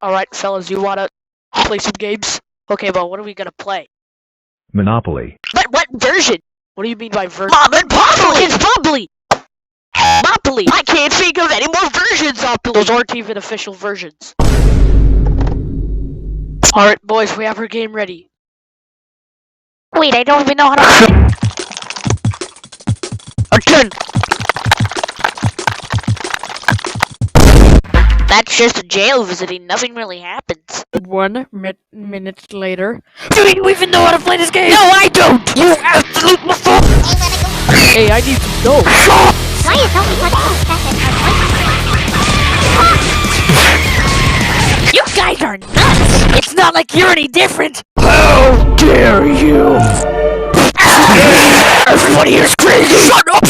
Alright, fellas, you wanna play some games? Okay, well, what are we gonna play? Monopoly. What version? What do you mean by version? Mom and Poppy! It's Bubbly! Monopoly! I can't think of any more versions of it! Those aren't even official versions. Alright, boys, we have our game ready. Wait, I don't even know how to... Again! That's just a jail visiting, nothing really happens. 1 minute later. Do you even know how to play this game? No, I don't! You absolute buffoon! Hey, I need to go. Why you tell me what You guys are nuts! It's not like you're any different! How dare you! Everybody here's crazy! Shut up!